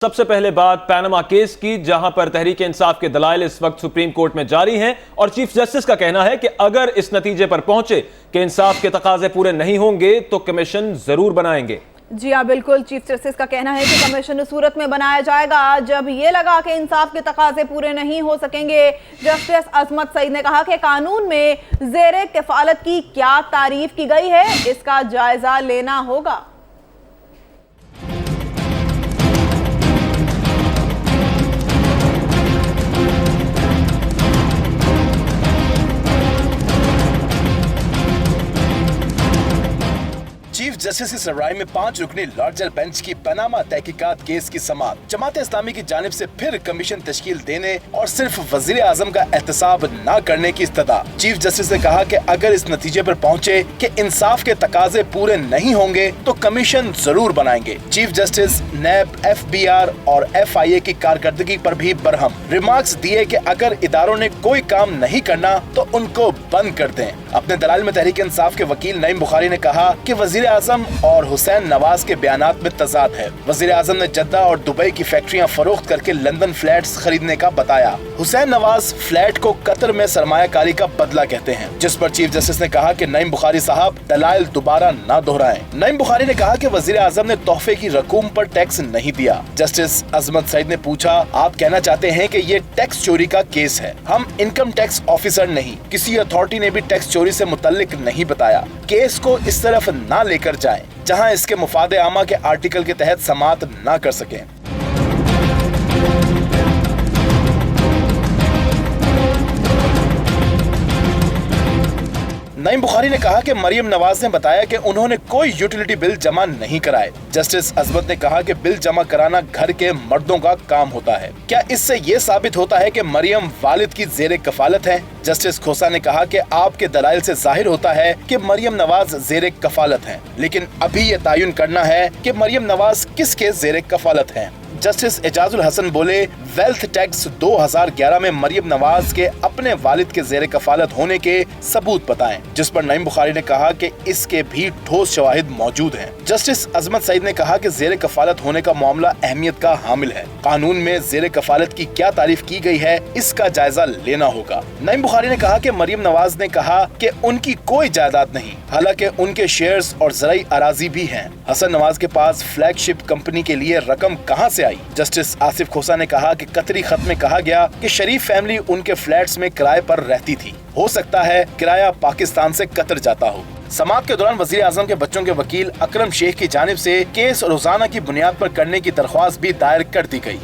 सबसे पहले बात पैनामा केस की, जहां पर तहरीक इंसाफ के दलाइल इस वक्त सुप्रीम कोर्ट में जारी हैं और चीफ जस्टिस का कहना है कि अगर इस नतीजे पर पहुंचे कि इंसाफ के तकाजे पूरे नहीं होंगे तो कमीशन जरूर बनाएंगे। जी हाँ, बिल्कुल। चीफ जस्टिस का कहना है कि कमीशन उस सूरत में बनाया जाएगा जब ये लगा कि इंसाफ के तकाजे पूरे नहीं हो सकेंगे। जस्टिस अजमत सईद ने कहा कि कानून में ज़ेरे कफालत की क्या तारीफ की गई है, इसका जायजा लेना होगा। चीफ जस्टिस इस राय में 5 रुकनी लार्जर बेंच की पनामा तहकीकात केस की समाअत जमात इस्लामी की जानिब से फिर कमीशन तश्कील देने और सिर्फ वजीर आजम का एहतसाब न करने की इस्तदा। चीफ जस्टिस ने कहा कि अगर इस नतीजे पर पहुंचे कि इंसाफ के तकाजे पूरे नहीं होंगे तो कमीशन जरूर बनाएंगे। चीफ जस्टिस नैब, FBR और FIA की कारकर्दगी पर भी बरहम रिमार्क्स दिए कि अगर इदारों ने कोई काम नहीं करना तो उनको बंद कर दें। अपने दलाइल में तहरीक इंसाफ के वकील नईम बुखारी ने कहा कि वजीर आजम और हुसैन नवाज के बयानात में तजाद है। वजीर आजम ने जद्दा और दुबई की फैक्ट्रियां फरोख्त करके लंदन फ्लैट्स खरीदने का बताया। हुसैन नवाज फ्लैट को कतर में सरमायाकारी का बदला कहते हैं, जिस पर चीफ जस्टिस ने कहा कि नईम बुखारी साहब दलाइल दोबारा न दोहराएं। नईम बुखारी ने कहा कि वजीर आजम ने तोहफे की रकूम पर टैक्स नहीं दिया। जस्टिस अजमत सईद ने पूछा, आप कहना चाहते हैं कि ये टैक्स चोरी का केस है? हम इनकम टैक्स ऑफिसर नहीं, किसी अथॉरिटी ने भी टैक्स चोरी से मुतल्लिक नहीं बताया। केस को इस तरफ न लेकर जाएं जहां इसके मुफादे आमा के आर्टिकल के तहत समाअत न कर सकें। नईम बुखारी ने कहा कि मरियम नवाज ने बताया कि उन्होंने कोई यूटिलिटी बिल जमा नहीं कराए। जस्टिस अजमत ने कहा कि बिल जमा कराना घर के मर्दों का काम होता है। क्या इससे ये साबित होता है कि मरियम वालिद की ज़ेरे कफालत है? जस्टिस खोसा ने कहा कि आपके दलाइल से जाहिर होता है कि मरियम नवाज ज़ेरे कफालत हैं, लेकिन अभी ये तायुन करना है कि मरियम नवाज किसके ज़ेरे कफालत हैं। जस्टिस एजाजुल हसन बोले, वेल्थ टैक्स 2011 में मरियम नवाज के अपने वालिद के ज़ेरे कफालत होने के सबूत बताएं, जिस पर नईम बुखारी ने कहा कि इसके भी ठोस शवाहिद मौजूद हैं। जस्टिस अजमत सईद ने कहा कि ज़ेरे कफालत होने का मामला अहमियत का हामिल है। कानून में ज़ेरे कफालत की क्या तारीफ की गई है, इसका जायजा लेना होगा। नईम बुखारी ने कहा कि मरियम नवाज ने कहा कि उनकी कोई जायदाद नहीं, हालांकि उनके शेयर्स और ज़राई अराजी भी हैं। हसन नवाज के पास फ्लैगशिप कंपनी के लिए रकम कहां से आई? जस्टिस आसिफ खोसा ने कहा कि कतरी खत में कहा गया कि शरीफ फैमिली उनके फ्लैट्स में किराए पर रहती थी। हो सकता है किराया पाकिस्तान से कतर जाता हो। समाअत के दौरान वजीर आजम के बच्चों के वकील अकरम शेख की जानिब से केस रोजाना की बुनियाद पर करने की दरख्वास्त भी दायर कर दी गई।